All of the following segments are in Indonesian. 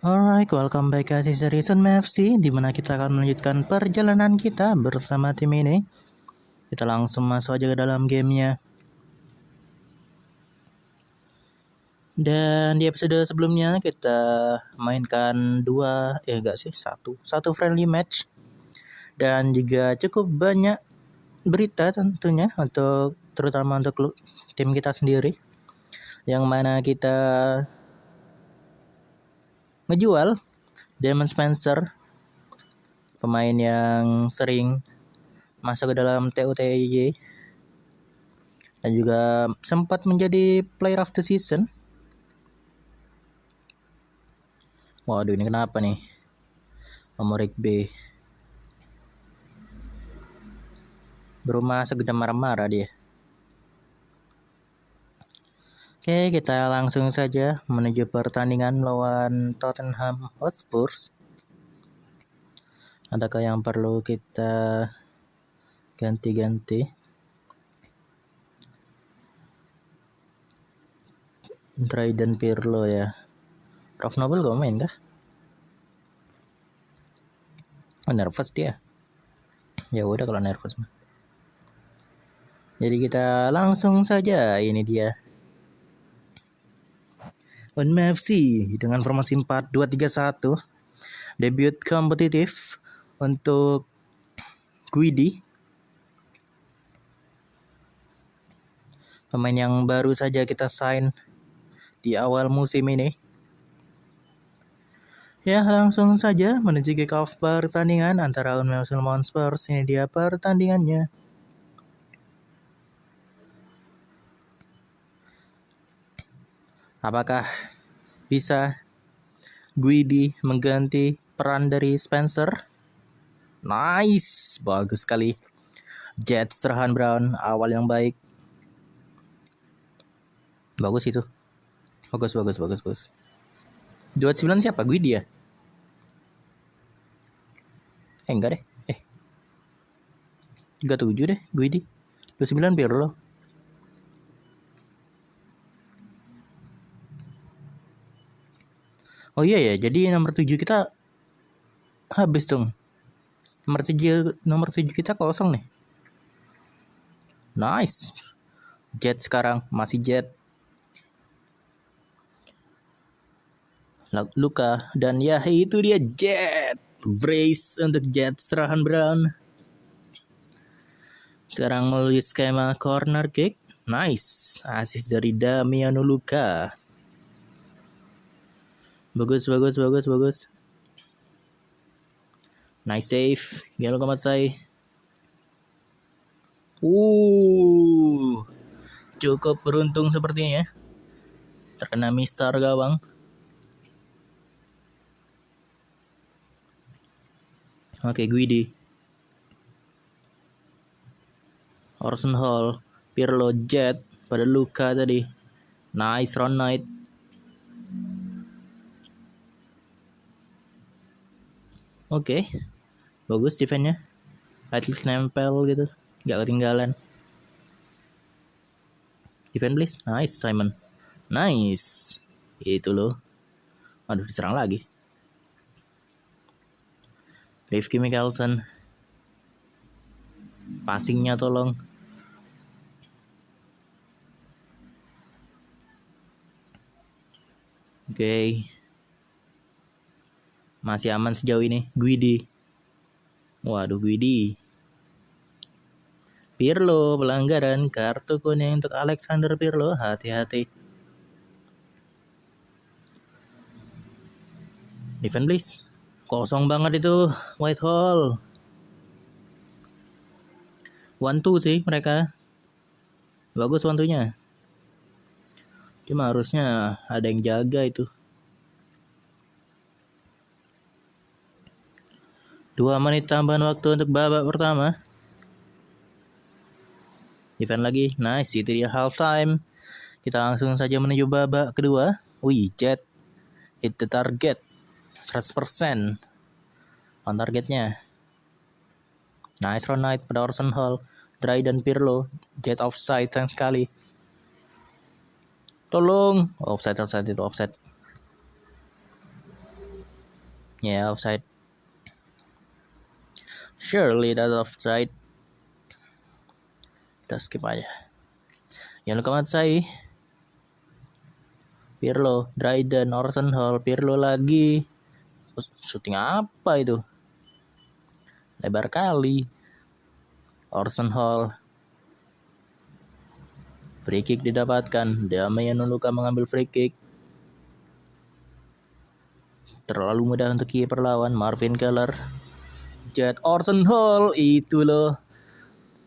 Alright, welcome back ke Season FC, di mana kita akan melanjutkan perjalanan kita bersama tim ini. Kita langsung masuk aja ke dalam gamenya. Dan di episode sebelumnya kita mainkan satu friendly match. Dan juga cukup banyak berita tentunya terutama untuk tim kita sendiri, yang mana kita ngejual Damon Spencer, pemain yang sering masuk ke dalam TOTY dan juga sempat menjadi player of the season. Waduh, ini kenapa nih? Amorik B berumah segede marah-marah dia. Oke, kita langsung saja menuju pertandingan lawan Tottenham Hotspur. Adakah yang perlu kita ganti-ganti? Dryden Pirlo ya. Prof Nobel gak main kah? Oh, nervous dia. Ya udah kalau nervous. Jadi kita langsung saja, ini dia. Unma FC dengan formasi 4-2-3-1. Debut kompetitif untuk Guidi, pemain yang baru saja kita sign di awal musim ini. Ya, langsung saja menuju kick off pertandingan antara Unma FC melawan Spurs. Ini dia pertandingannya. Apakah bisa Guidi mengganti peran dari Spencer? Nice, bagus sekali. Jet Strahan Brown, awal yang baik. Bagus itu. Bagus. 29 siapa? Guidi ya? Enggak deh. 37 deh Guidi. 29 Pirlo. Oh iya ya, jadi nomor 7 kita habis dong. Nomor 7 kita kosong nih. Nice. Jet sekarang masih Jet. Luka dan ya itu dia Jet. Brace untuk Jet Strahan Brown. Sekarang melalui skema corner kick. Nice. Asis dari Damiano Luka. Bagus. Nice save. Gelo Kamatsai. Cukup beruntung sepertinya. Terkena mistar gawang. Oke, Guidi. Orson Hall. Pirlo, Jet. Pada Luka tadi. Nice Ron Knight. Oke. Bagus defense-nya. At least nempel gitu. Gak ketinggalan. Defense please. Nice Simon. Nice. Itu loh. Aduh, diserang lagi. Rifki Mikkelsen. Passingnya tolong. Oke. Masih aman sejauh ini. Guidi. Waduh, Guidi. Pirlo, pelanggaran. Kartu kuning untuk Alexander Pirlo. Hati-hati. Defense please. Kosong banget itu Whitehall. 1-2 sih mereka. Bagus 1-2-nya. Cuma harusnya ada yang jaga itu. 2 menit tambahan waktu untuk babak pertama. Defend lagi. Nice, itu dia half time. Kita langsung saja menuju babak kedua. Jet hit the target 100% on targetnya. Nice Ron Knight pada Orson Hall. Dry dan Pirlo. Jet offside sayang sekali. Tolong. Offside. Yeah, offside. Surely that's offside. Kita skip aja. Yang luka Matsai. Pirlo, Dryden, Orson Hall, Pirlo lagi. Shooting apa itu? Lebar kali. Orson Hall. Free kick didapatkan. Damian Luka mengambil free kick. Terlalu mudah untuk kiper lawan. Marvin Keller. Jet Orson Hall. Itu loh.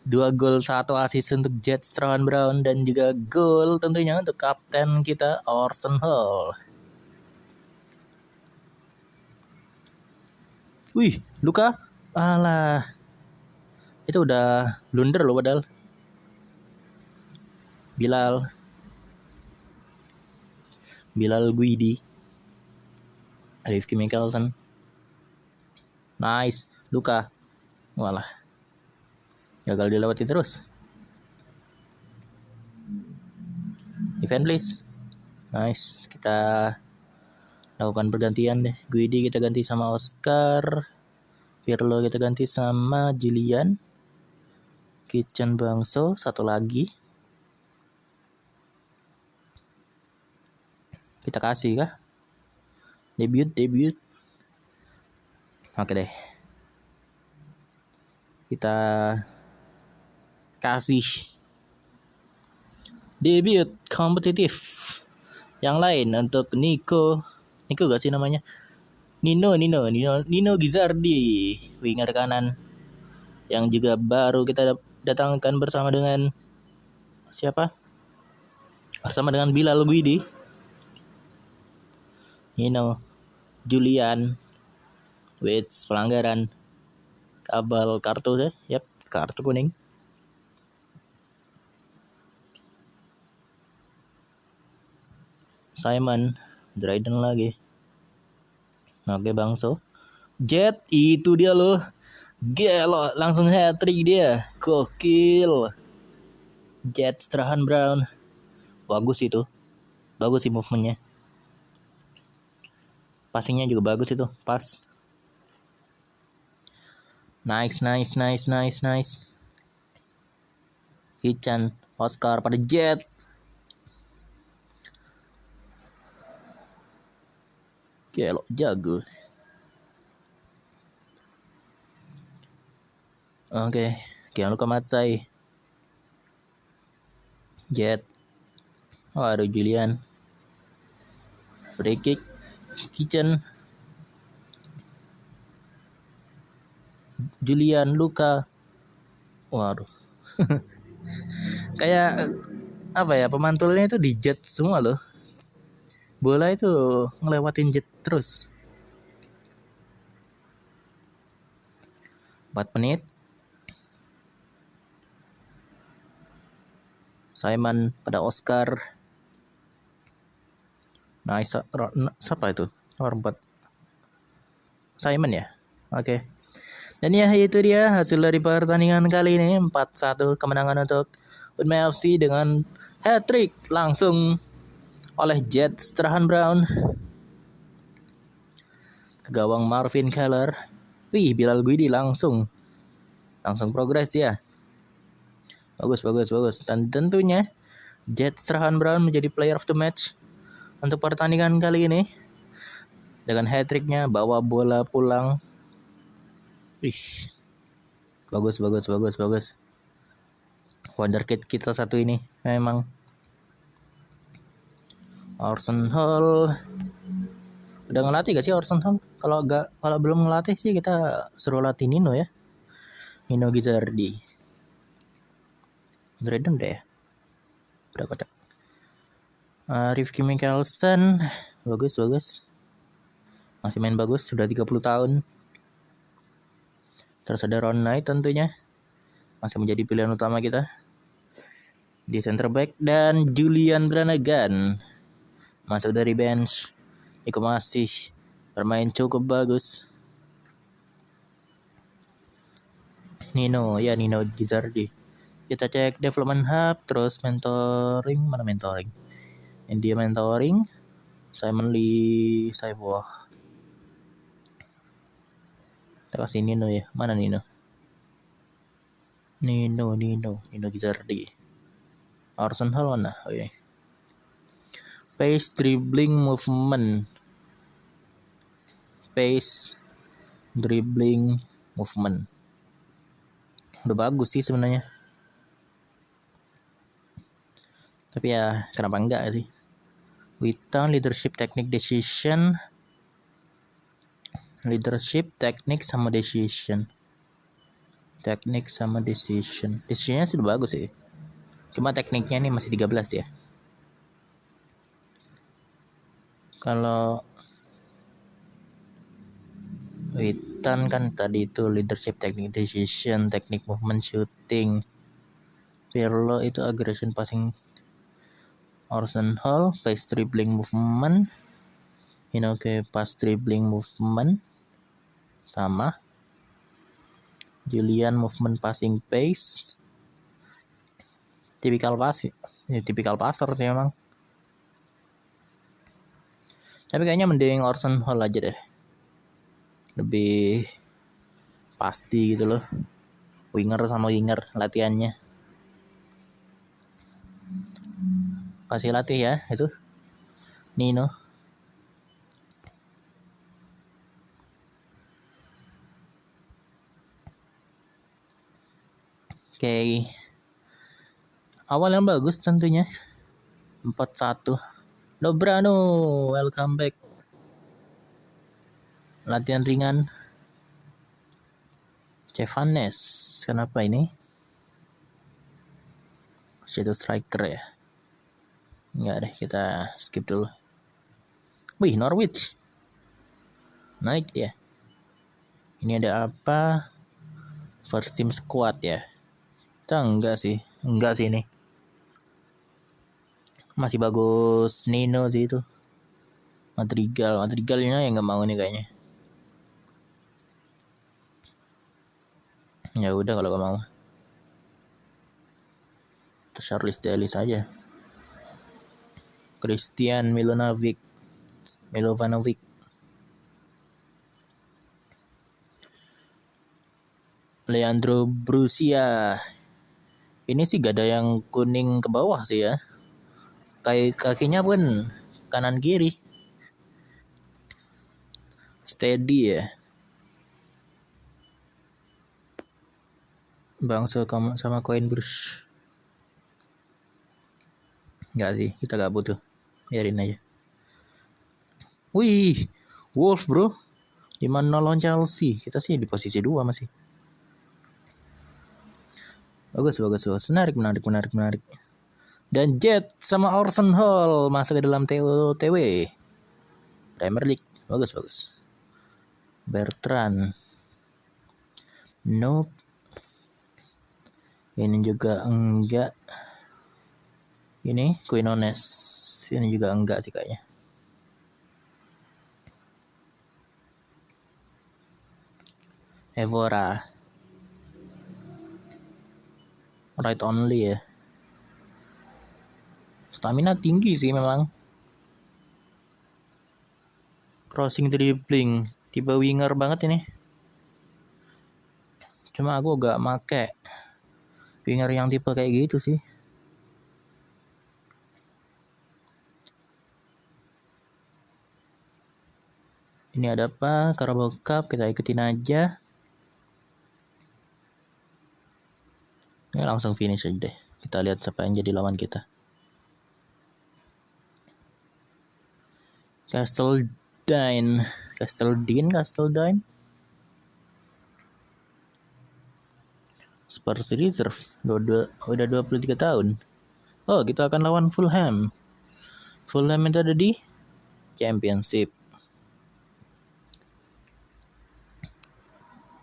2 gol 1 assist untuk Jet Strahan Brown. Dan juga gol tentunya untuk kapten kita Orson Hall. Wih, Luka. Alah. Itu udah blunder loh padahal. Bilal Guidi, Rifki Mikkelsen, nice, Luka, walah, gagal dilewati terus. Defend please, nice, kita lakukan pergantian deh. Guidi kita ganti sama Oscar, Pirlo kita ganti sama Julian, Kitchen Bangso, satu lagi. Kita kasih kah? Debut. Oke deh. Kita kasih debut kompetitif yang lain untuk Nico gak sih namanya? Nino Gizzardi, winger kanan yang juga baru kita datangkan bersama dengan siapa? Bersama dengan Bilal Guidi. Nino, Julian, with pelanggaran, kabel kartu deh, kartu kuning. Simon, Dryden lagi. Oke Bangso. Jet, itu dia loh. Gelo, langsung hat-trick dia. Gokil. Jet Strahan Brown. Bagus itu. Bagus sih movementnya. Passingnya juga bagus itu. Pas. Nice. Hichan, Oscar pada Jet. Gelo, jago. Oke, Gianluca Matsai. Jet. Waduh, Julian. Free kick. Kitchen. Julian, Luka. Waduh. Kayak apa ya, pemantulnya itu di Jet semua loh. Bola itu ngelewatin Jet terus. 4 menit. Simon pada Oscar. Nice. Siapa itu? Nomor 4. Simon ya? Oke. Dan ya itu dia hasil dari pertandingan kali ini. 4-1 kemenangan untuk Unmei FC dengan hat-trick langsung oleh Jet Strahan Brown. Gawang Marvin Keller. Wih, Bilal Guidi langsung progres dia. Bagus. Dan tentunya Jet Strahan Brown menjadi player of the match untuk pertandingan kali ini. Dengan hat-tricknya, bawa bola pulang. Wih. Bagus. Wonderkid kita satu ini memang. Orson Hall. Udah ngelatih gak sih Orson Hall? Kalau belum ngelatih sih kita suruh latih Nino ya. Nino Gizzardi. Dryden deh ya. Udah kotak. Rifki Mikkelsen. Bagus. Masih main bagus. Sudah 30 tahun. Terus ada Ron Knight tentunya. Masih menjadi pilihan utama kita. Di center back. Dan Julian Brannigan. Masuk dari bench. Iko masih bermain cukup bagus. Nino Gizzardi. Kita cek development hub, terus mentoring, mana mentoring? Yang dia mentoring, Simon Lee Saiboh. Kita kasih Nino ya. Mana Nino? Nino Gizardi. Orson Hall mana? Oh iya. Pace dribbling movement. Udah bagus sih sebenarnya. Tapi ya kenapa enggak sih? Witan leadership, technique, decision. Decisionnya sudah bagus sih. Cuma tekniknya ini masih 13 ya. Kalau Witan kan tadi itu leadership, technique, decision, technique, movement, shooting. Pirlo itu aggression, passing. Orson Hall pace dribbling movement. Inoke pass dribbling movement sama. Julian movement, passing, pace. Tipikal passer sih emang. Tapi kayaknya mending Orson Hall aja deh. Lebih pasti gitu loh. Winger latihannya. Kasih latih ya itu Nino. Oke. Awal yang bagus tentunya. 4-1. Dobrano, welcome back. Latihan ringan. Cevanes, kenapa ini? Shadow striker ya? Enggak deh, kita skip dulu. Wih, Norwich. Naik dia. Ini ada apa? First team squad ya? Kita enggak sih ini. Masih bagus Nino sih itu. Madrigalnya yang nggak mau nih kayaknya. Ya udah kalau nggak mau. Terus Charles Daly saja. Christian Milovanovic. Leandro Brusia. Ini sih gak ada yang kuning ke bawah sih ya. Kakinya pun kanan kiri. Steady ya. Bangsa sama koin brush. Enggak sih, kita gak butuh. Biarin aja. Wih, Wolves bro. 5-0 lawan Chelsea. Kita sih di posisi 2 masih. Bagus. Menarik. Dan Jet sama Orson Hall masuk ke dalam TW. Premier League. Bagus. Bertrand. Nope. Ini juga enggak. Ini Quinones. Ini juga enggak sih kayaknya. Evora. Right only ya. Stamina tinggi sih memang. Crossing dribbling. Tipe winger banget ini. Cuma aku gak make winger yang tipe kayak gitu sih. Ini ada apa? Carabao Cup, kita ikutin aja. Ini langsung finish aja deh. Kita lihat siapa yang jadi lawan kita. Castledine. Spurs Reserve. Udah 23 tahun. Oh, kita akan lawan Fulham. Fulham itu ada di Championship.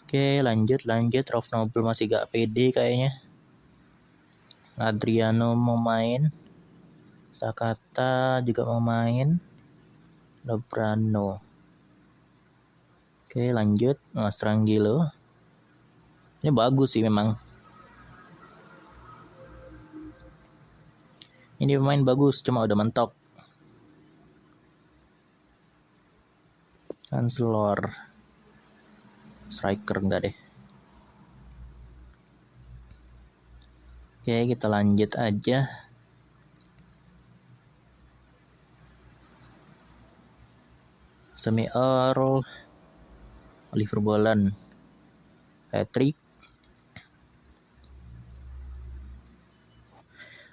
Oke, lanjut. Rolf Noble masih gak pede kayaknya. Adriano mau main. Sakata juga mau main. Dobrano. Oke, lanjut. Stranggilo. Ini bagus sih memang. Ini pemain bagus, cuma udah mentok. Chancellor. Striker enggak deh. Oke, kita lanjut aja. Semi Earl, Oliver Boland, hat-trick.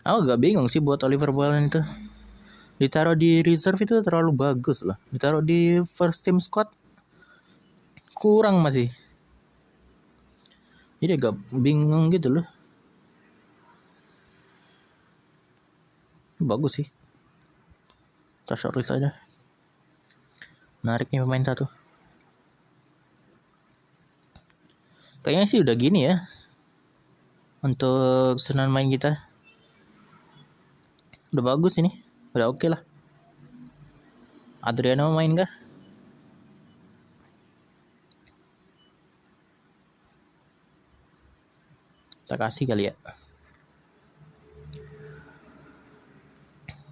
Aku agak bingung sih buat Oliver Boland itu. Ditaruh di reserve itu terlalu bagus loh. Ditaruh di first team squad kurang masih. Jadi agak bingung gitu loh. Bagus sih. Kita shortlist aja. Menarik nih pemain satu. Kayaknya sih udah gini ya. Untuk senan main kita. Udah bagus ini. Udah oke lah. Adriano main kah? Kita kasih kali ya.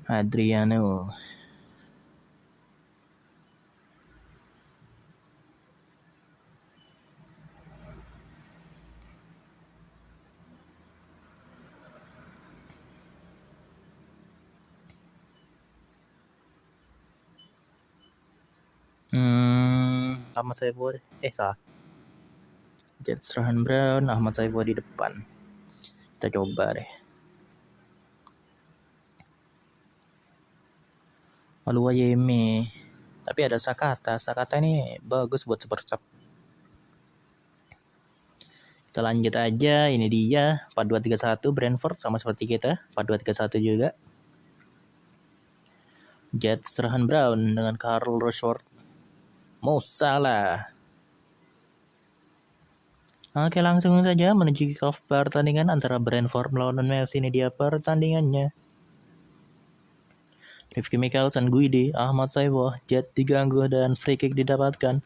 Adriano. Ahmad Saiful. Salah. Jet Strahan Brown, Ahmad Saiful di depan. Kita coba deh. Oluwayemi. Tapi ada Sakata. Sakata ini bagus buat super sub. Kita lanjut aja. Ini dia 4-2-3-1 Brentford sama seperti kita. 4-2-3-1 juga. Jet Strahan Brown dengan Carl Rashford. Mo Salah. Oke, langsung saja menuju kick off pertandingan antara Brentford melawan Chelsea. Ini dia pertandingannya. Rifki Mikkelsen, Guidi, Ahmad Saiful, Jet diganggu dan free kick didapatkan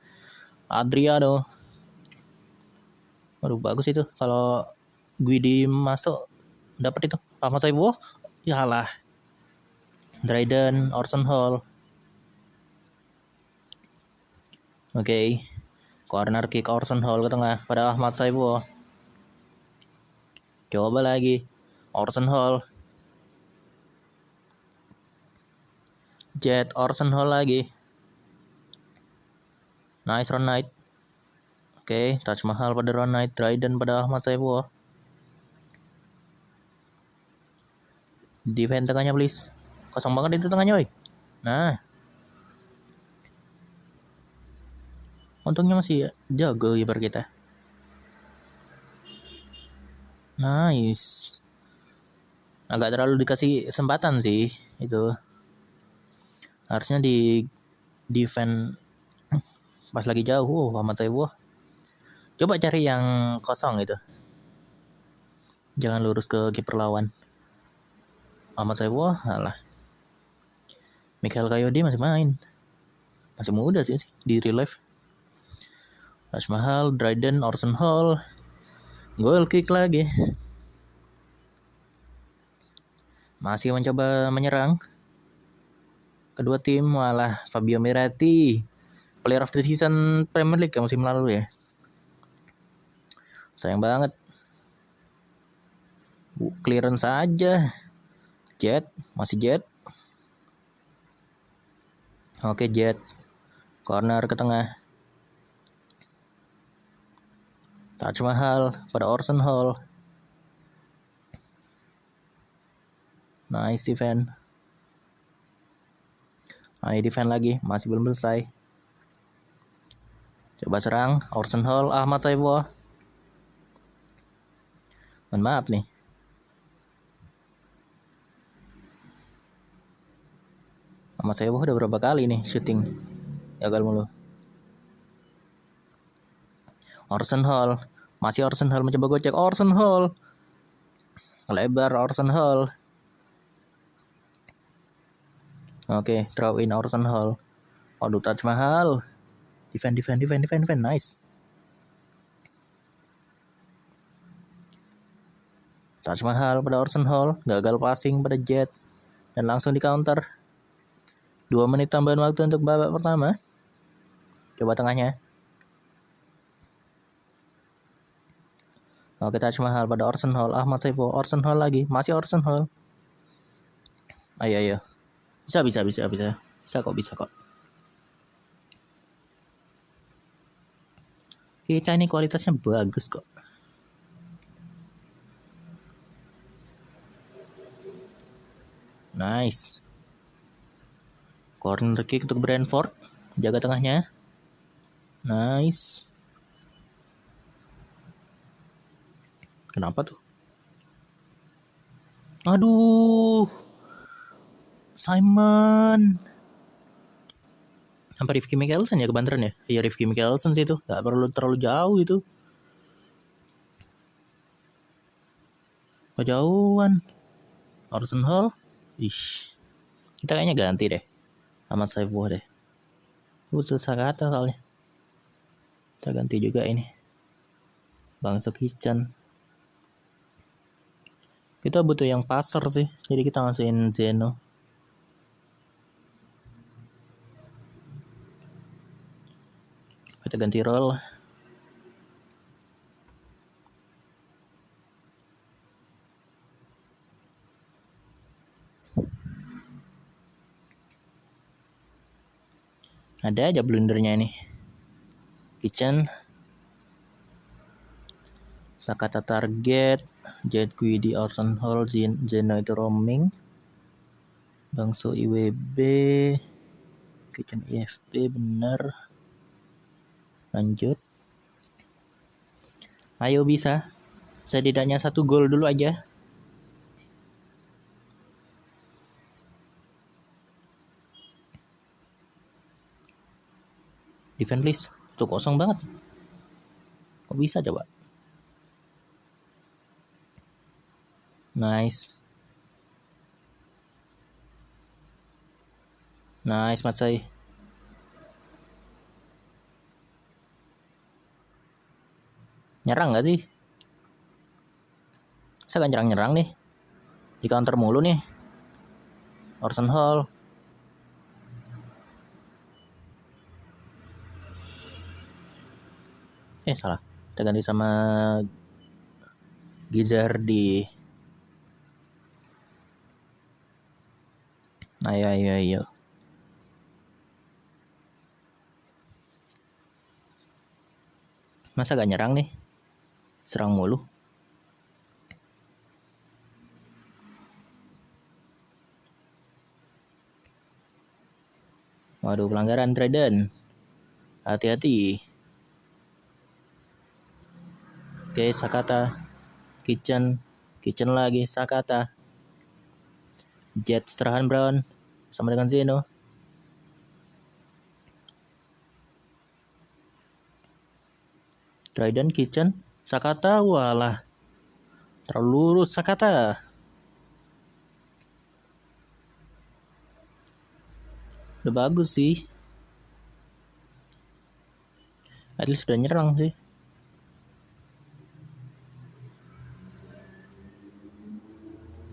Adriano. Waduh, bagus itu kalau Guidi masuk dapat itu. Ahmad Saiful, yalah. Dryden, Orson Hall. Oke. Corner kick Orson Hall ke tengah pada Ahmad Saiful. Coba lagi. Orson Hall. Jet Orson Hall lagi. Nice Ron Knight. Oke, Taj Mahal pada Ron Knight, Dryden pada Ahmad Saiful. Defend tengahnya please. Kosong banget itu tengahnya, woy. Nah. Untungnya masih jago kiper kita. Nice. Agak terlalu dikasih kesempatan sih itu. Harusnya di defend pas lagi jauh. Ahmad Saiful. Coba cari yang kosong itu. Jangan lurus ke kiper lawan. Ahmad Saiful, alah. Michael Kayode masih main. Masih muda sih di real life. Taj Mahal, Dryden, Orson Hall. Goal kick lagi. Masih mencoba menyerang. Kedua tim malah Fabio Miretti, Player of the Season Premier League musim lalu ya. Sayang banget. Clearance saja. Jet, masih Jet. Oke, Jet. Corner ke tengah. Taj Mahal pada Orson Hall. Nice defend. Ayo defend lagi, masih belum selesai. Coba serang, Orson Hall, Ahmad Saiful. Mohon maaf nih. Ahmad Saiful udah berapa kali nih syuting. Gagal mulu. Orson Hall. Masih Orson Hall mencoba gocek. Orson Hall. Lebar Orson Hall. Oke, throw in Orson Hall. Waduh, Taj Mahal. Defend. Nice. Taj Mahal pada Orson Hall. Gagal passing pada Jet. Dan langsung di counter. 2 menit tambahan waktu untuk babak pertama. Coba tengahnya. Oke, Taj Mahal pada Orson Hall. Ahmad Saiful, Orson Hall lagi. Masih Orson Hall. Ayo, ayo. Bisa. Bisa kok. Kita ini kualitasnya bagus kok. Nice. Corner kick untuk Brentford. Jaga tengahnya. Nice. Kenapa tuh? Aduh. Simon. Sampai Rifki Mikkelsen ya kebanteran ya? Iya, Rifki Mikkelsen sih itu. Gak perlu terlalu jauh itu. Kejauhan. Orson Hall. Ih. Kita kayaknya ganti deh. Ahmad Saiful deh. Susah kata soalnya. Kita ganti juga ini. Bang Sekichan. Kita butuh yang passer sih. Jadi kita masukin Zeno. Kita ganti role. Ada aja blundernya ini. Kitchen. Sakata target. Jet Guidi, Orson Hall, Zeno itu roaming. Bangso IWB. Kitchen IFB bener. Lanjut. Ayo bisa. Setidaknya 1 gol dulu aja. Defend please. Tuh kosong banget. Kok bisa coba? Nice. Nice, Matsai. Nyerang gak sih? Saya gak nyerang-nyerang nih. Di counter mulu nih. Orson Hall. Salah. Kita ganti sama Gizardi. Ayo. Masa gak nyerang nih? Serang mulu. Waduh, pelanggaran Trident. Hati-hati. Oke, Sakata. Kitchen lagi, Sakata. Jet Strahan Brown. Sama dengan Zeno. Trident, Kitchen. Sakata, walah. Terlalu lurus, Sakata. Udah bagus sih. At least sudah nyerang sih.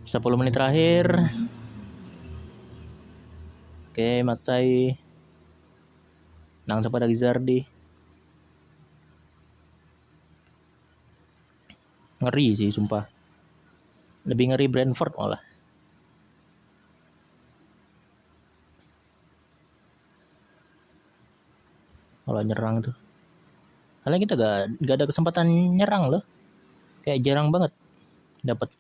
Sepuluh menit terakhir. Oke, Matsai. Langsung pada Gizardi. Ngeri sih, sumpah. Lebih ngeri Brentford malah. Kalau nyerang tuh. Karena kita gak ada kesempatan nyerang loh. Kayak jarang banget dapat.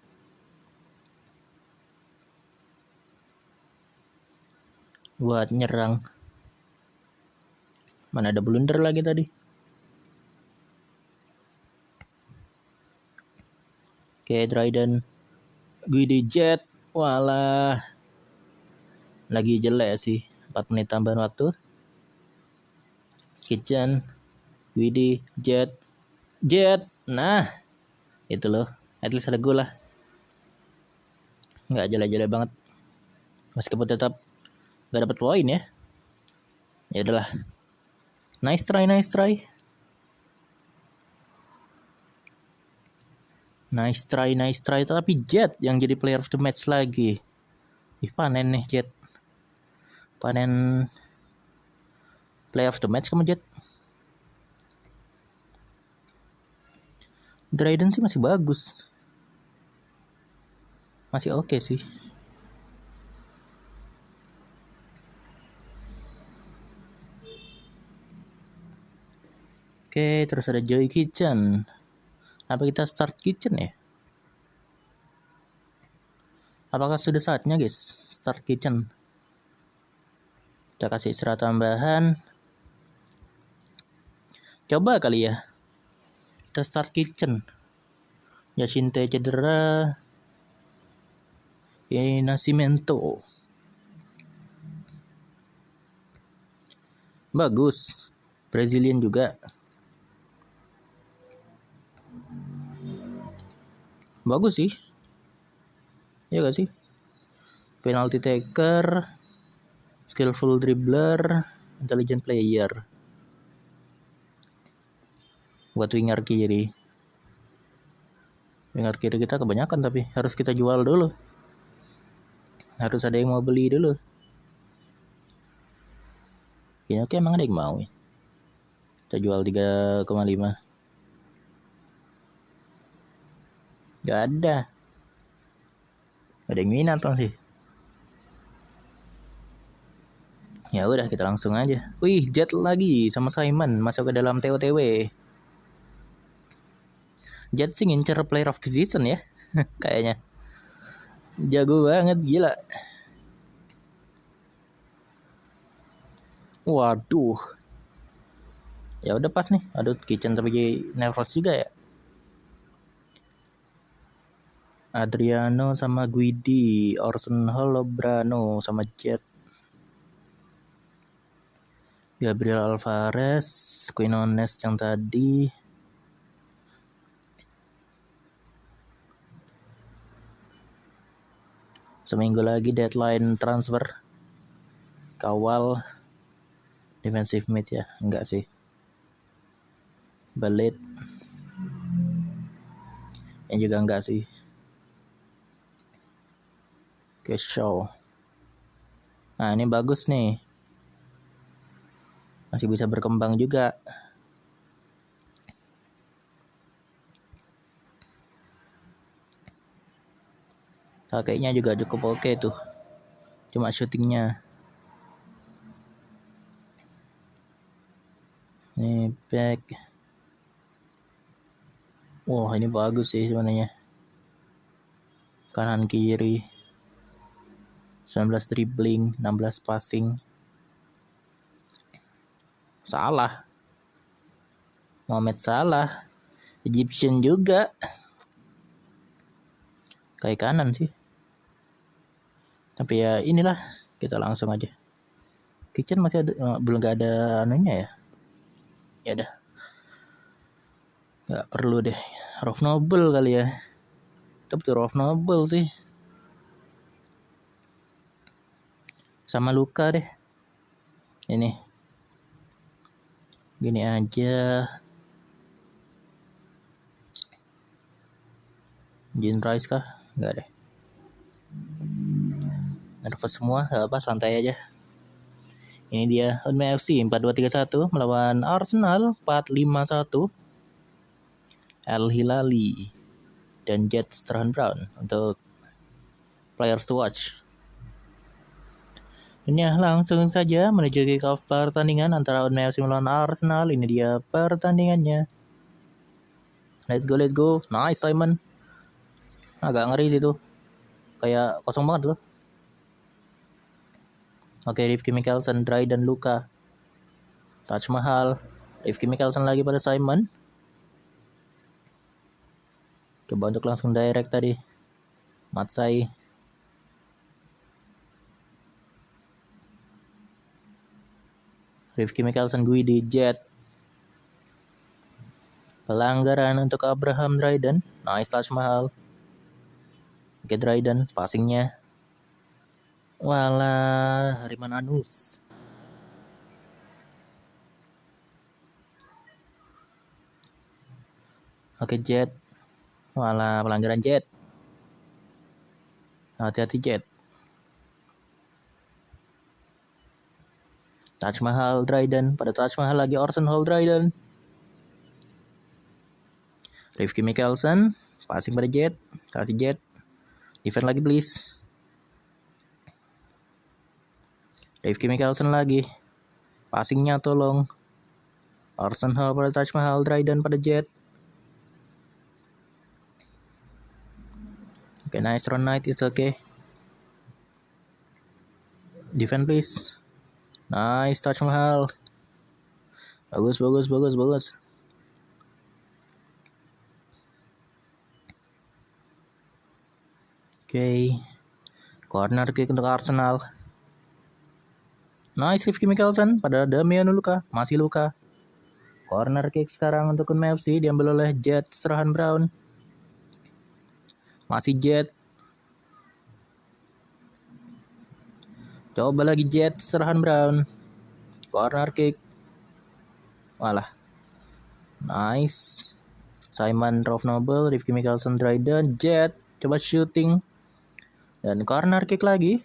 Buat nyerang. Mana ada blunder lagi tadi. Oke, Dryden. Guidi Jet. Walah. Lagi jelek sih. 4 menit tambahan waktu. Kitchen. Guidi Jet. Nah. Itu loh. At least ada gol lah. Nggak jelek-jelek banget. Meskipun tetap gak dapat poin ya. Ya udahlah. Nice try. Nice try. Tapi Jet yang jadi player of the match lagi. Panen nih Jet. Panen player of the match kamu Jet. Dryden sih masih bagus. Masih oke sih. Oke, terus ada Joy Kitchen. Apa kita start kitchen ya? Apakah sudah saatnya guys start kitchen? Kita kasih istirahat tambahan. Coba kali ya. Kita start kitchen. Yacinte cedera. Ini Nascimento. Bagus. Brazilian juga. Bagus sih. Iya gak sih? Penalty taker, skillful dribbler, intelligent player. Buat winger kiri. Winger kiri kita kebanyakan tapi harus kita jual dulu. Harus ada yang mau beli dulu. Ini oke, emang ada yang mau ya? Kita jual 3,5. Gak ada. Ada yang minat sih. Ya udah kita langsung aja. Wih, Jet lagi sama Simon masuk ke dalam TOTW. Jet sih ngincer player of the season ya. Kayaknya. Jago banget, gila. Waduh. Ya udah pas nih. Aduh, Kitchen tapi nervous juga ya. Adriano sama Guidi, Orson Holobrano sama Jet. Gabriel Alvarez, Quinones yang tadi. Seminggu lagi deadline transfer. Kawal defensive mid ya, enggak sih. Balit. Yang juga enggak sih. Oke, show. Nah, ini bagus nih. Masih bisa berkembang juga. Kakeknya juga cukup oke tuh. Cuma syutingnya. Ini back. Wah, ini bagus sih sebenarnya. Kanan kiri. 19 dribbling, 16 passing. Salah. Mohamed Salah. Egyptian juga. Kayak kanan sih. Tapi ya inilah, kita langsung aja. Kitchen masih ada, belum gak ada anunya ya. Ya udah. Gak perlu deh. Rough Noble kali ya. Tapi Rough Noble sih. Sama Luka deh. Ini. Gini aja. Jean Rice kah? Enggak deh. Nervous semua, gak apa, santai aja. Ini dia Unme FC 4-2-3-1 melawan Arsenal 4-5-1. Al Hilali dan Jet Strahan Brown untuk players to watch. Ini langsung saja menuju kick off pertandingan antara Unme FC melawan Arsenal. Ini dia pertandingannya. Let's go. Nice Simon. Agak ngeri sih tuh. Kayak kosong banget loh. Oke, Rifki Mikkelsen, Dry dan Luka. Taj Mahal. Rifki Mikkelsen lagi pada Simon. Coba untuk langsung direct tadi. Matsai. Rifki Mikkelsen, Guidi, Jet. Pelanggaran untuk Abraham Dryden. Nice Taj Mahal. Oke, Dryden. Passingnya. Walah, Hariman Anus. Oke, Jet. Walah, pelanggaran Jet. Hati-hati Jet. Taj Mahal Dryden. Pada Taj Mahal lagi Orson Hall Dryden. Rifki Mikkelsen, passing pada Jet, kasih Jet, defend lagi please. Rifki Mikkelsen lagi, passingnya tolong. Orson Hall pada Taj Mahal, Dryden pada Jet. Okay, nice run night, it's okay. Defend please. Nice Taj Mahal. Bagus. Okay. Corner kick untuk Arsenal. Nice Rifki Mikkelsen pada Damian Luka. Masih Luka. Corner kick sekarang untuk Kunming FC. Diambil oleh Jet Strahan Brown. Masih Jet. Coba lagi Jet Strahan Brown. Corner kick. Walah. Nice. Simon Rofnobel, Rifki Mikkelsen, Dryden, Jet. Coba shooting. Dan corner kick lagi.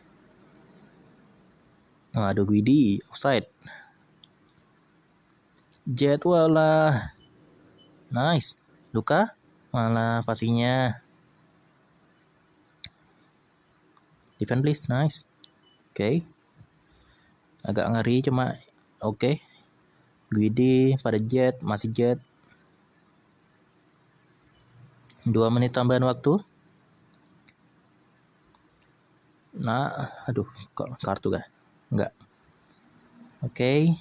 Aduh, Guidi, offside. Jet, walah. Nice. Luka, malah passingnya. Defend please, nice. Okay. Agak ngeri cuma okay. Guidi pada Jet, masih Jet. 2 menit tambahan waktu. Nah, aduh, kok kartu kah? Enggak. Okay.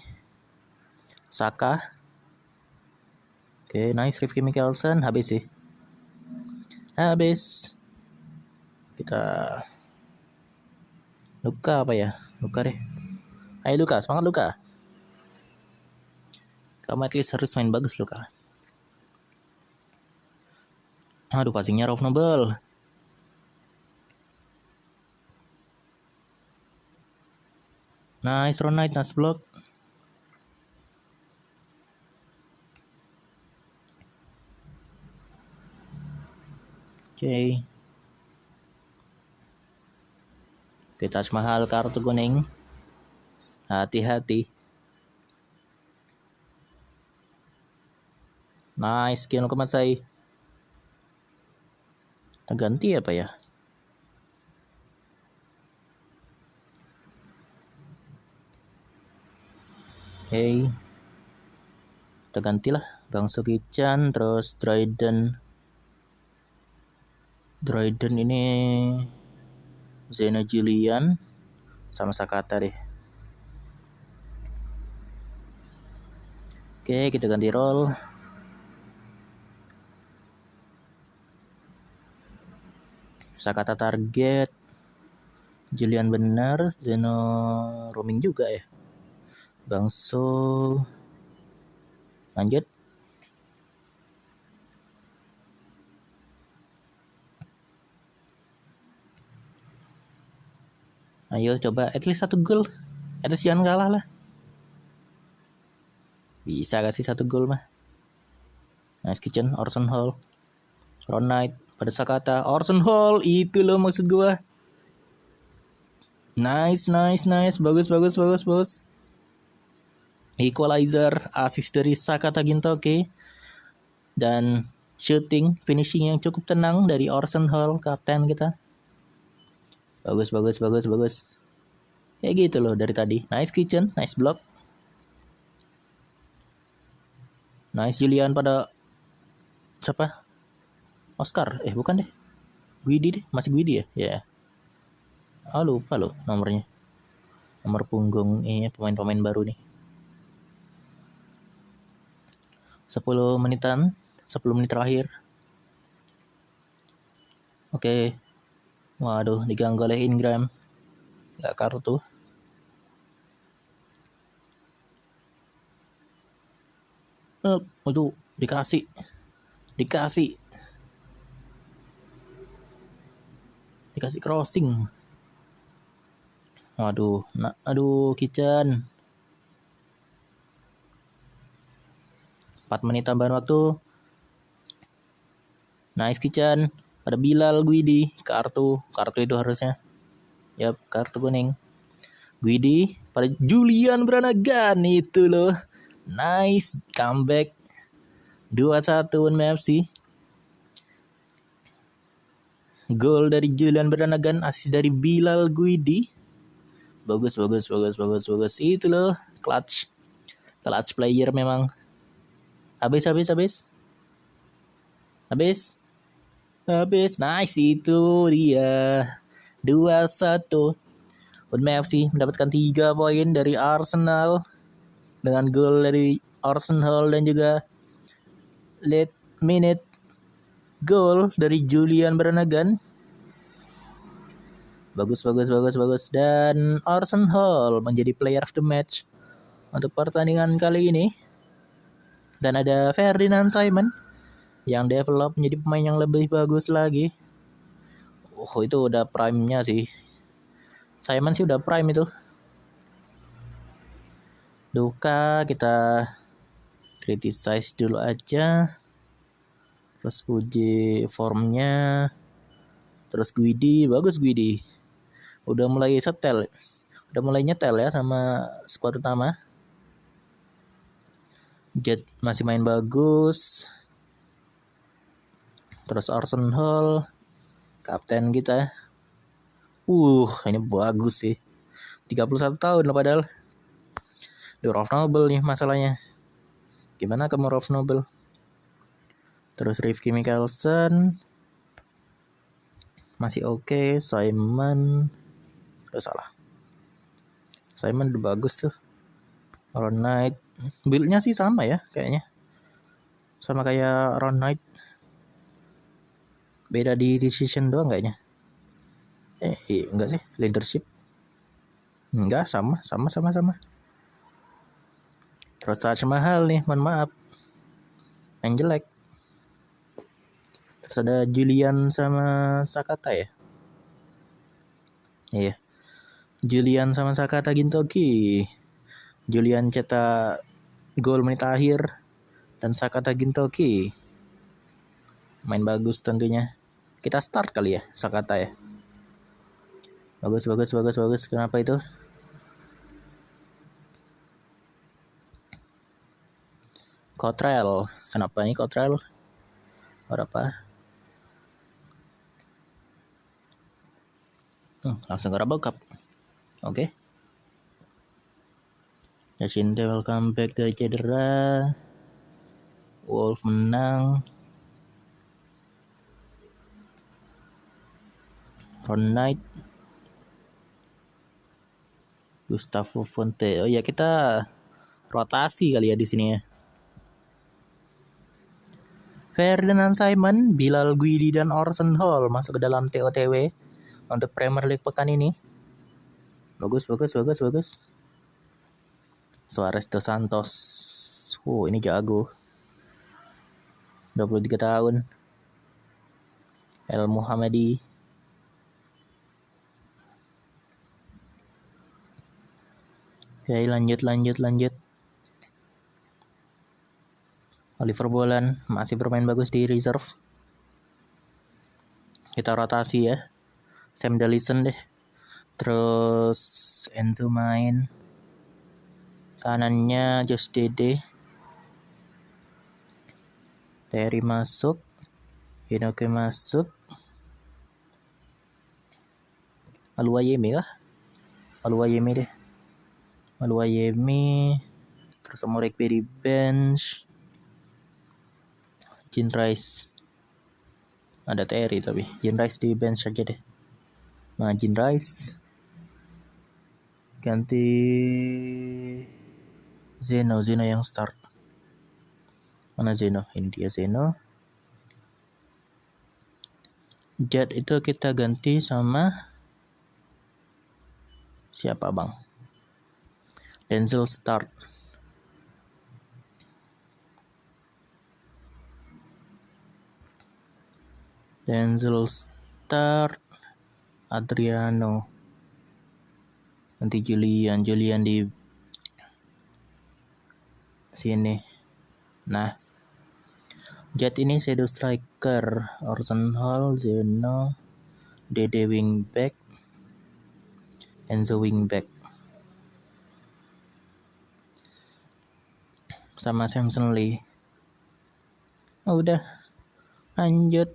Saka. Okay, nice Rifki Mikkelsen. Habis sih. Habis. Kita Luka apa ya? Luka deh. Ayo Luka, semangat Luka. Kamu at least harus main bagus Luka. Aduh, passingnya Rolf Nobel. Nice run night, nice block. Okay. Kita Taj Mahal kartu kuning. Hati-hati. Nice, Kian Komatsai. Ganti apa ya? Okay. Kita gantilah Bang Sukichan, terus Dryden ini Zena Julian sama Sakata deh. Oke, kita ganti roll. Sakata target. Julian benar, Zeno roaming juga ya. Bangso lanjut. Ayo coba at least 1 gol. At least jangan kalah lah. Bisa kasih 1 gol mah. Nice Kitchen, Orson Hall. Ron Knight pada Sakata. Orson Hall, itu loh maksud gua. Nice. Bagus. Equalizer, assist dari Sakata Gintoki. Dan shooting, finishing yang cukup tenang dari Orson Hall, kapten kita. Bagus. Kayak gitu loh dari tadi. Nice Kitchen, nice block. Nice Julian pada siapa? Oscar, bukan deh. Guidi deh, masih Guidi ya? Ya. Yeah. Lupa loh nomornya. Nomor punggung pemain-pemain baru nih. 10 menit terakhir. Oke. Waduh, diganggu oleh Ingram. Gak kartu. Aduh, dikasih crossing. Waduh, Kitchen. 4 menit tambahan waktu. Nice Kitchen. Ada Bilal Guidi, kartu itu harusnya. Yap, kartu kuning. Guidi pada Julian Branagh, itu loh. Nice comeback. 2-1 FC. Gol dari Julian Branagh, assist dari Bilal Guidi. Bagus. Itu loh, clutch player memang. Habis. Nice, itu dia. 2-1. Bournemouth FC mendapatkan 3 poin dari Arsenal dengan gol dari Arsenal dan juga late minute gol dari Julian Branagh. Bagus. Dan Arsenal menjadi player of the match untuk pertandingan kali ini. Dan ada Ferdinand Simon yang develop menjadi pemain yang lebih bagus lagi. Itu udah prime-nya sih. Simon sih udah prime itu. Duka kita criticize dulu aja. Terus puji formnya. Terus Guidi, bagus Guidi. Udah mulai setel. Udah mulai nyetel ya sama squad utama. Jet masih main bagus. Terus Arsenal, kapten kita. Ini bagus sih. 31 tahun loh padahal. Rolf Nobel nih masalahnya. Gimana kamu Rolf Nobel? Terus Rifki Mikkelsen masih oke. Simon salah. Simon udah bagus tuh. Ron Knight build-nya sih sama ya kayaknya. Sama kayak Ron Knight. Beda di decision doang kayaknya. Enggak sih, leadership. Enggak, sama. Terus Taj Mahal nih, mohon maaf. Yang jelek. Terus ada Julian sama Sakata ya? Iya. Julian sama Sakata Gintoki. Julian cetak gol menit akhir dan Sakata Gintoki main bagus tentunya. Kita start kali ya Sakata ya. Bagus. Kenapa itu? Cottrell. Kenapa ini Cottrell? Berapa? Langsung ke Cup. Oke. Yacinte welcome back dari cedera. Wolf menang. Ron Knight. Gustavo Fonte. Oh ya, kita rotasi kali ya di sini ya. Ferdinand Simon, Bilal Guidi dan Orson Hall masuk ke dalam TOTW untuk Premier League pekan ini. Bagus. Suarez dos Santos. Ini jago. 23 tahun. El Muhammadi. Oke, lanjut. Oliver Bolan masih bermain bagus di reserve. Kita rotasi ya. Sam Dallison deh. Terus Enzo main. Kanannya Josh Dede. Terry masuk. Inoke masuk. Aluayemi kah? Aluayemi deh. Terus Omorek di bench. Jean Rice. Ada Terry tapi Jean Rice di bench aja deh. Nah, Jean Rice ganti Zeno yang start. Mana Zeno? Ini dia Zeno. Jet itu kita ganti sama siapa bang? Denzel start. Adriano. Nanti Julian di sini. Nah, Jet ini shadow striker. Orson Hall, Zeno, Dede wingback, Enzo wingback. Sama Samson Lee. Udah. Lanjut.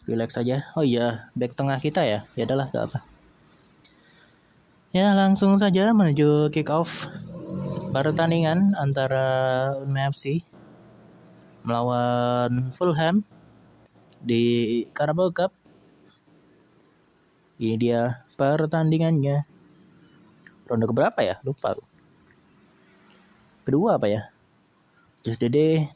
Relax aja. Oh iya, back tengah kita ya. Ya adalah gak apa. Ya langsung saja menuju kick off pertandingan antara Unme FC melawan Fulham di Carabao Cup. Ini dia pertandingannya. Ronde keberapa ya? Lupa. Kedua apa ya? Just Dede.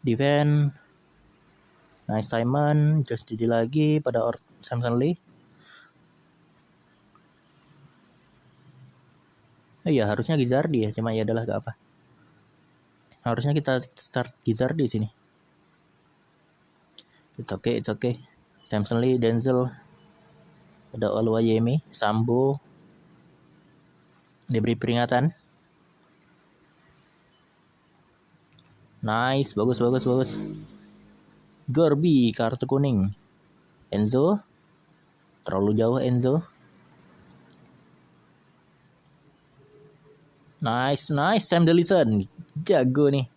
Defend. Nice Simon. Just Dede lagi pada Samson Lee. Oh iya, harusnya Gizardi ya. Cuma ya adalah gak apa. Harusnya kita start Gizardi sini. It's okay. Samson Lee, Denzel. Ada Oluwayemi, Sambo. Diberi peringatan. Nice, bagus. Gorby, kartu kuning. Enzo. Terlalu jauh Enzo. Nice. Sam Delison. Jago nih.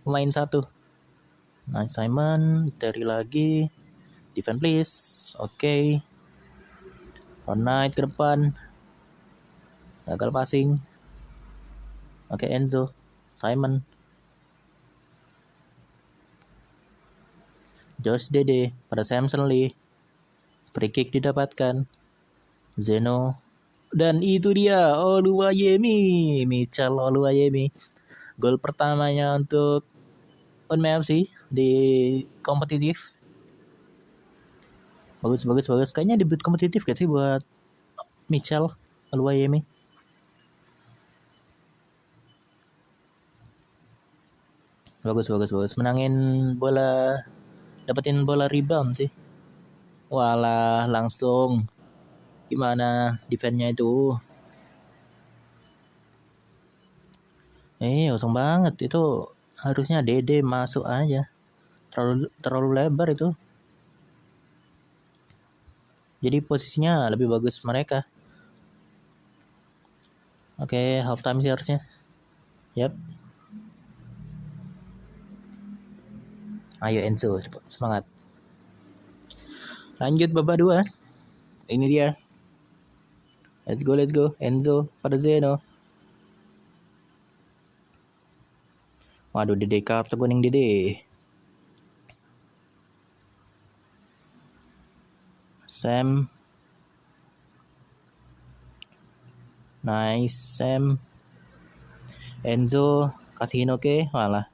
Main satu. Nice Simon. Terry lagi. Defend please. Oke. Fortnite ke depan. Gagal passing. Oke, Enzo. Simon. Josh Dede pada Samson Lee. Free kick didapatkan. Zeno. Dan itu dia Oluwayemi. Michal Oluwayemi. Gol pertamanya untuk Unme FC di kompetitif. Bagus. Kayaknya debut kompetitif gak sih buat Michal Oluwayemi? Bagus. Menangin bola, dapetin bola rebound sih. Walah, langsung gimana defense-nya itu? Kosong banget itu. Harusnya Dede masuk aja. Terlalu lebar itu. Jadi posisinya lebih bagus mereka. Oke, half time sih harusnya. Yap. Ayo Enzo, semangat. Lanjut babak 2. Ini dia. Let's go. Enzo pada Zeno. Waduh, Dede kartu kuning Dede. Sam. Nice Sam. Enzo kasihin oke. Walah.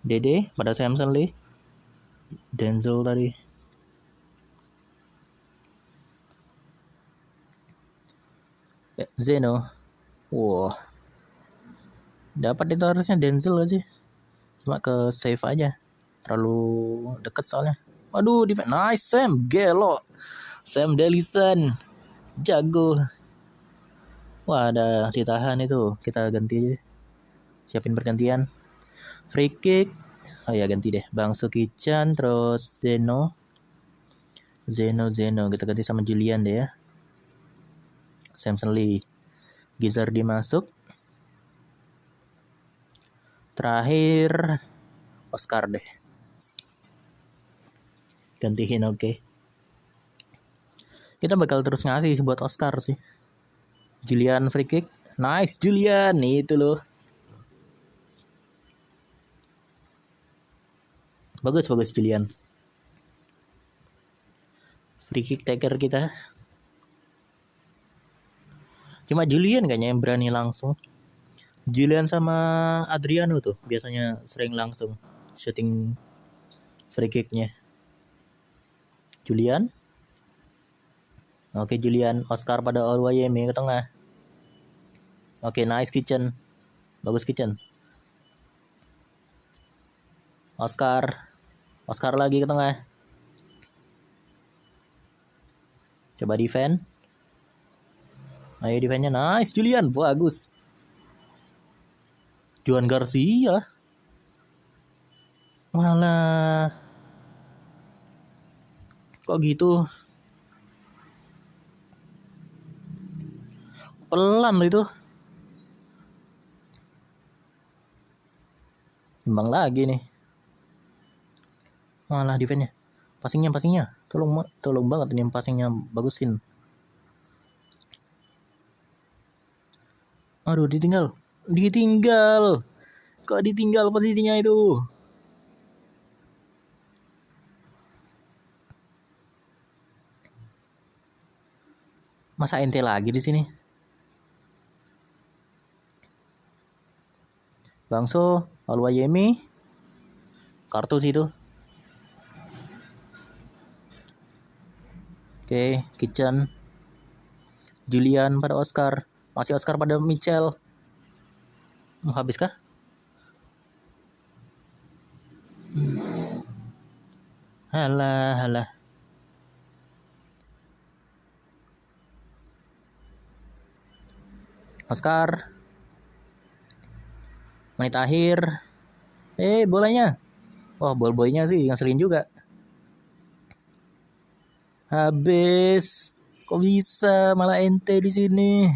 Dede pada Samson Lee. Denzel tadi. Zeno. Wow. Dapat itu harusnya Denzel aja. Cuma ke save aja. Terlalu deket soalnya. Waduh, nice Sam. Gelo. Sam Delison. Jago. Wah, ada ditahan itu. Kita ganti aja. Siapin pergantian. Free kick. Oh ya, ganti deh. Bang Sukichan. Terus Zeno. Kita ganti sama Julian deh ya. Samson Lee. Gizardi masuk. Terakhir Oscar deh. Gantiin oke. Kita bakal terus ngasih buat Oscar sih. Julian free kick. Nice Julian. Itu loh. Bagus Julian. Free kick taker kita. Cuma Julian kayaknya yang berani langsung. Julian sama Adriano tuh biasanya sering langsung shooting free kicknya. Julian. Oke Julian. Oscar pada Oluwayemi ke tengah. Oke, nice Kitchen. Bagus Kitchen. Oscar lagi ke tengah. Coba defend. Ayo defendnya nice Julian. Bagus. Juan Garcia. Malah. Kok gitu? Pelan itu. Kembang lagi nih. Malah defense-nya. Passingnya. Tolong banget ini passingnya bagusin. Aduh, ditinggal. Kok ditinggal posisinya itu? Masa ente lagi di sini? Bangso, Alwayemi, kartu sih itu. Oke, Kitchen, Julian pada Oscar, masih Oscar pada Michel. Mau habis kah? Halah. Oscar, menit akhir. Bolanya. Wah, ball boynya sih ngaselin juga. Habis. Kok bisa malah ente di sini?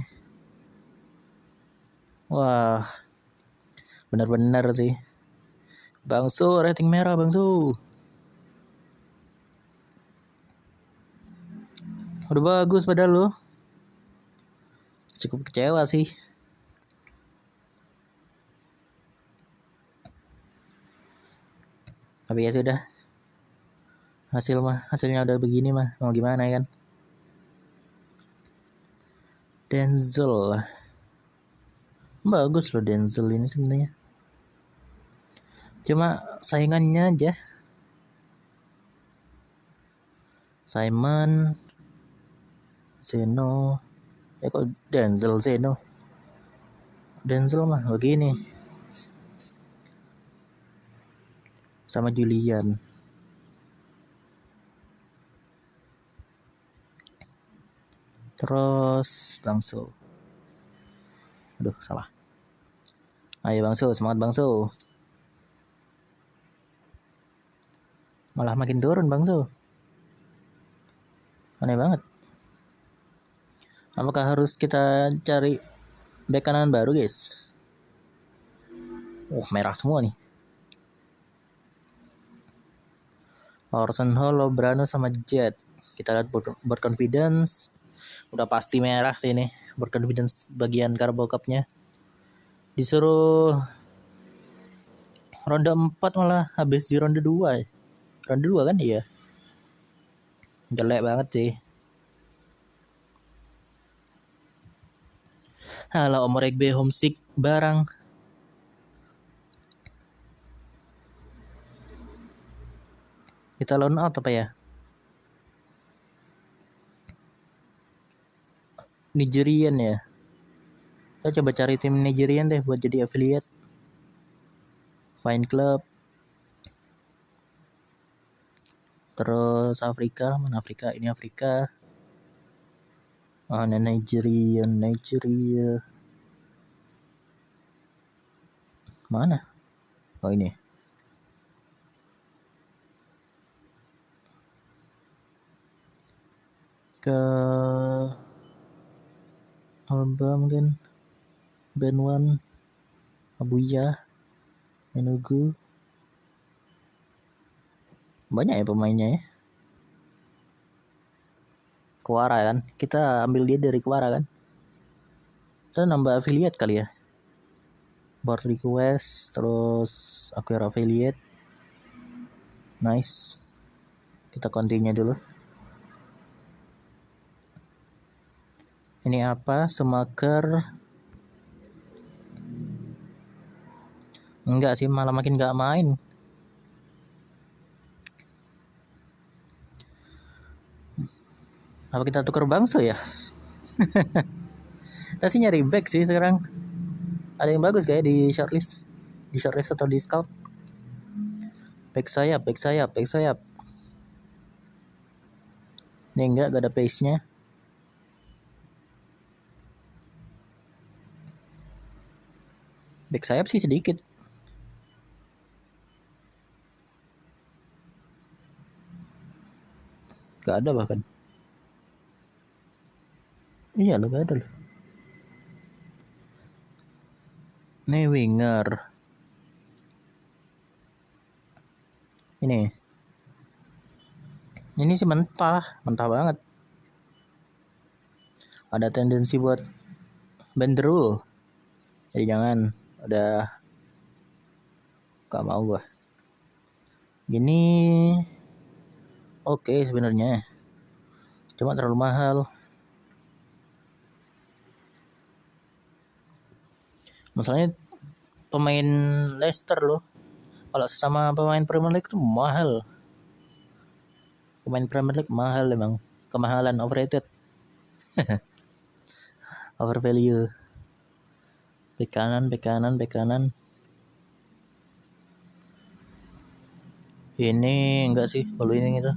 Wah, benar-benar sih. Bangsu, rating merah Bangsu. Udah bagus padahal lo. Cukup kecewa sih. Tapi ya sudah. Hasilnya udah begini mah. Mau gimana ya kan? Denzel. Bagus loh Denzel ini sebenarnya. Cuma saingannya aja. Simon, Zeno. Kok Zeno? Denzel mah begini. Sama Julian. Terus Bangsu. Aduh, salah. Ayo Bangsu, semangat Bangsu. Malah makin turun Bangsu. Aneh banget. Apakah harus kita cari bek kanan baru guys? Merah semua nih. Orson Hall, Lobrano sama Jet. Kita lihat board confidence. Udah pasti merah sih ini. Board confidence bagian Carabao Cup-nya. Disuruh ronde 4 malah habis di ronde 2. Ronde 2 kan iya. Jelek banget sih. Halah Om Regbe homesick barang. Kita loan out apa ya? Nigerian ya. Kita coba cari tim Nigerian deh buat jadi affiliate. Fine Club. Terus Afrika, mana Afrika? Ini Afrika. Nigeria. Mana? Oh ini. Ke Alba mungkin. Benwan, Abuya, Enugu. Banyak ya pemainnya ya. Kuara kan. Kita ambil dia dari Kuara kan. Kita nambah affiliate kali ya. Board request, terus acquire affiliate. Nice. Kita continue dulu. Ini apa? Semaker. Enggak sih, malah makin gak main. Apa kita tukar Bangso ya? Kita sih nyari back sih sekarang. Ada yang bagus kayak di shortlist. Di shortlist atau di scout. Back sayap. Ini enggak, gak ada pace-nya. Back sayap sih sedikit. Gak ada bahkan. Iya lo, gak ada loh. Ini winger. Ini sih mentah banget. Ada tendensi buat benderul. Jadi jangan, udah gak mau gua. Gini oke sebenarnya. Cuma terlalu mahal. Masalahnya pemain Leicester loh. Kalau sama pemain Premier League tuh mahal. Pemain Premier League mahal emang. Kemahalan, overrated. Over value. Bek kanan. Ini enggak sih, kalau ini gitu.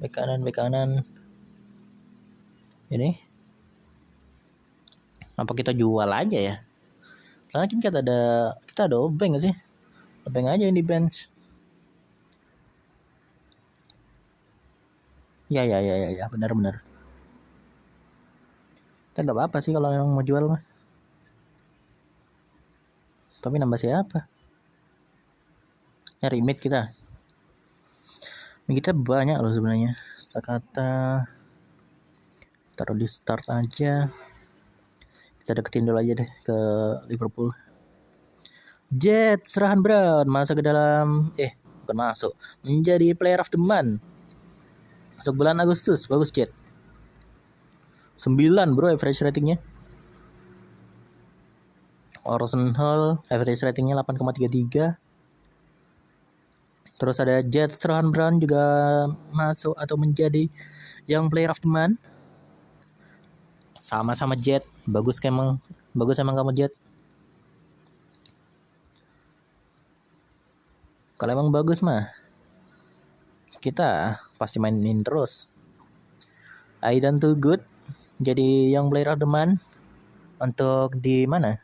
Bek kanan. Ini apa kita jual aja ya? Soalnya kan kita ada Obeng gak sih? Obeng aja yang di bench. Ya, benar. Kita nggak apa-apa sih kalau yang mau jual mah. Tapi nambah siapa? Nyari mid kita. Mid kita banyak loh sebenarnya. Kata taruh di start aja. Kita deketin dulu aja deh ke Liverpool. Jet serahan Brown masuk ke dalam bukan masuk, menjadi player of the month untuk bulan Agustus. Bagus Jet. 9 bro average ratingnya. Orson Hall average ratingnya 8,33. Terus ada Jet Strahan Brown juga masuk atau menjadi Young Player of the Month. Sama-sama Jet. Bagus emang kamu Jet. Kalau emang bagus mah kita pasti mainin terus. Aidan Too Good jadi Young Player of the Month untuk di mana?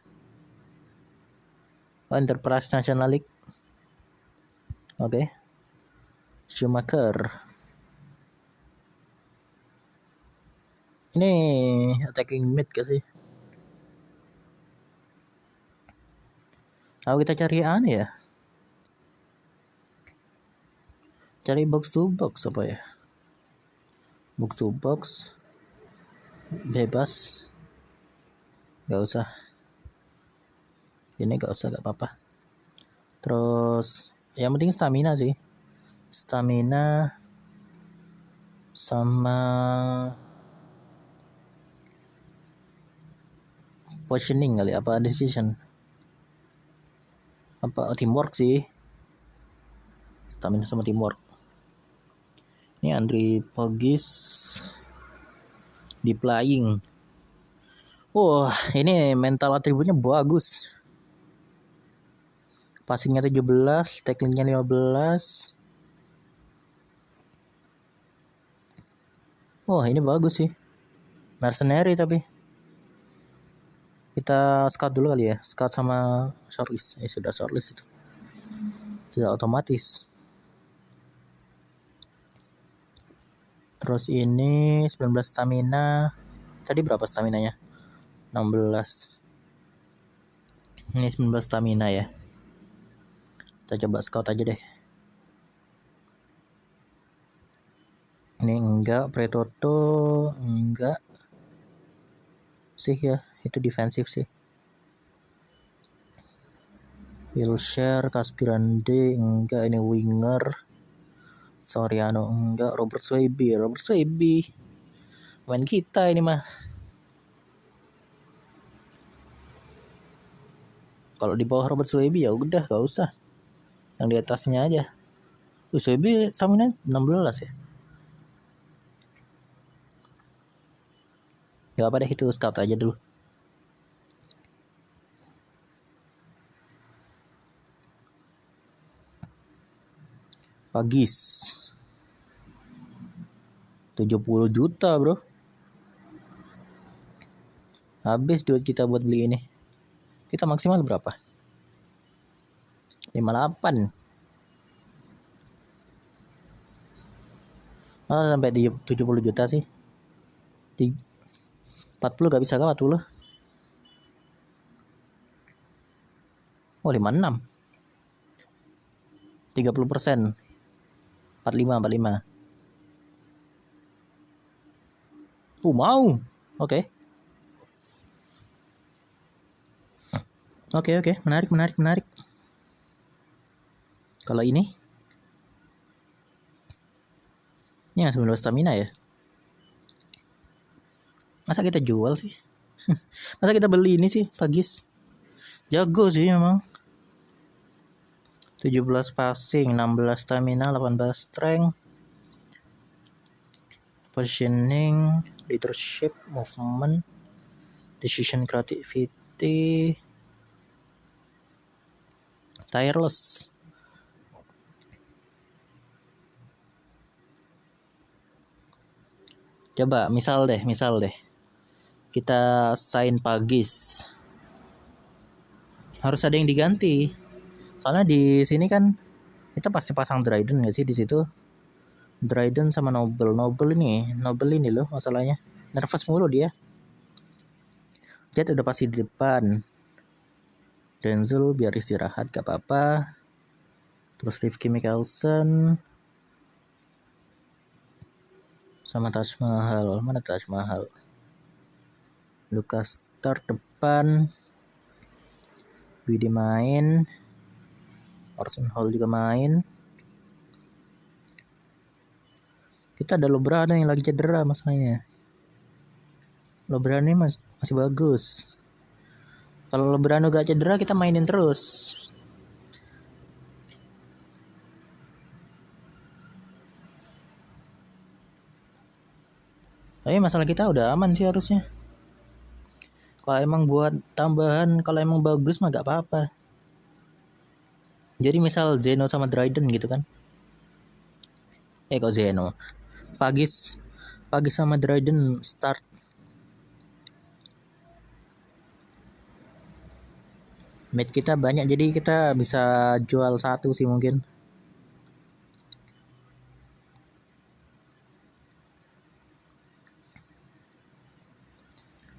Enterprise National League. Oke. Schumacher. Ini attacking mid gak sih? Kita cari aneh ya? Cari box to box apa ya? Box to box bebas. Gak usah. Ini gak usah, gak apa-apa. Terus yang penting stamina sih. Stamina sama positioning kali, apa decision, apa teamwork sih. Stamina sama teamwork. Ini Andri Pogis di playing. Wah, ini mental atributnya bagus. Passingnya 17, tacklingnya 15. Wah, ini bagus sih. Mercenary tapi. Kita scout dulu kali ya. Scout sama shortlist. Sudah shortlist itu. Sudah otomatis. Terus ini 19 stamina. Tadi berapa staminanya? 16. Ini 19 stamina ya. Kita coba scout aja deh. Ini enggak, Pretoto enggak sih ya, itu defensif sih. Wilshere, Casgrande enggak, ini winger. Soriano enggak, Robert Swaby main kita ini mah. Kalau di bawah Robert Swaby ya udah gak usah, yang di atasnya aja. Swaby stamina 16 ya. Gak apa deh, itu scout aja dulu. Pagis 70 juta bro. Habis duit kita buat beli ini. Kita maksimal berapa? 58. Sampai di 70 juta sih. 40 gak bisa kan 40? Oh 56. 30%. 45. Mau. Oke. Oke. Menarik. Kalau ini 19 stamina ya. Masa kita jual sih? Masa kita beli ini sih, Pagis? Jago sih memang. 17 passing, 16 stamina, 18 strength, positioning, leadership, movement, decision creativity, tireless. Coba misal deh. Kita sign Pagis. Harus ada yang diganti. Soalnya di sini kan kita pasti pasang Dryden nggak sih di situ? Dryden sama Noble ini loh masalahnya. Nervous mulu dia. Jet udah pasti di depan. Denzel biar istirahat gak apa-apa. Terus Rifki Mikkelsen sama Taj Mahal. Mana Taj Mahal? Lucas start depan. Widi main. Orson Hall juga main. Kita ada Lobrano yang lagi cedera masalahnya. Lobrano ini masih bagus. Kalau Lobrano gak cedera kita mainin terus. Tapi masalah kita udah aman sih harusnya. Kalau emang buat tambahan, kalau emang bagus mah gak apa-apa. Jadi misal Zeno sama Dryden gitu kan. Kok Zeno? Pagis sama Dryden start. Mate kita banyak jadi kita bisa jual satu sih mungkin.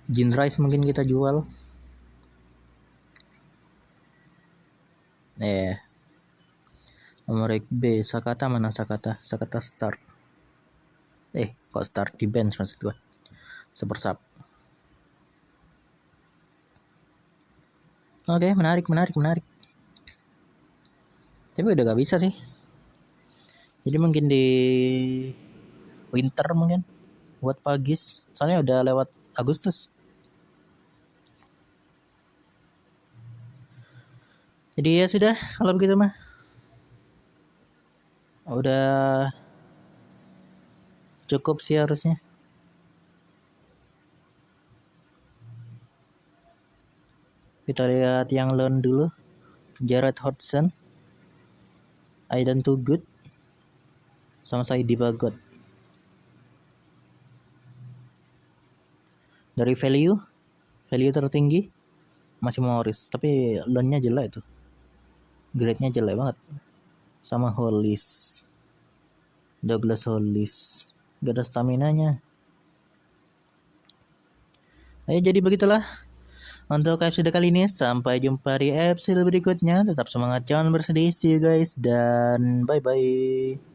Jin Rice mungkin kita jual. Nomor B, Sakata mana Sakata? Sakata start. Kok start di bench maksud gua. Super sub. Oke, menarik. Tapi udah gak bisa sih. Jadi mungkin di winter mungkin buat Pagis. Soalnya udah lewat Agustus. Jadi ya sudah kalau begitu mah. Udah cukup sih harusnya. Kita lihat yang loan dulu. Jared Hodgson, Aidan Too-Good, sama Saidi Bagot. Dari value tertinggi masih Morris, tapi loan-nya jelek itu. Grade-nya jelek banget. Sama Hollis, Douglas Hollis, gak ada stamina-nya. Ayo jadi begitulah untuk episode kali ini. Sampai jumpa di episode berikutnya. Tetap semangat, jangan bersedih. See you guys dan bye-bye.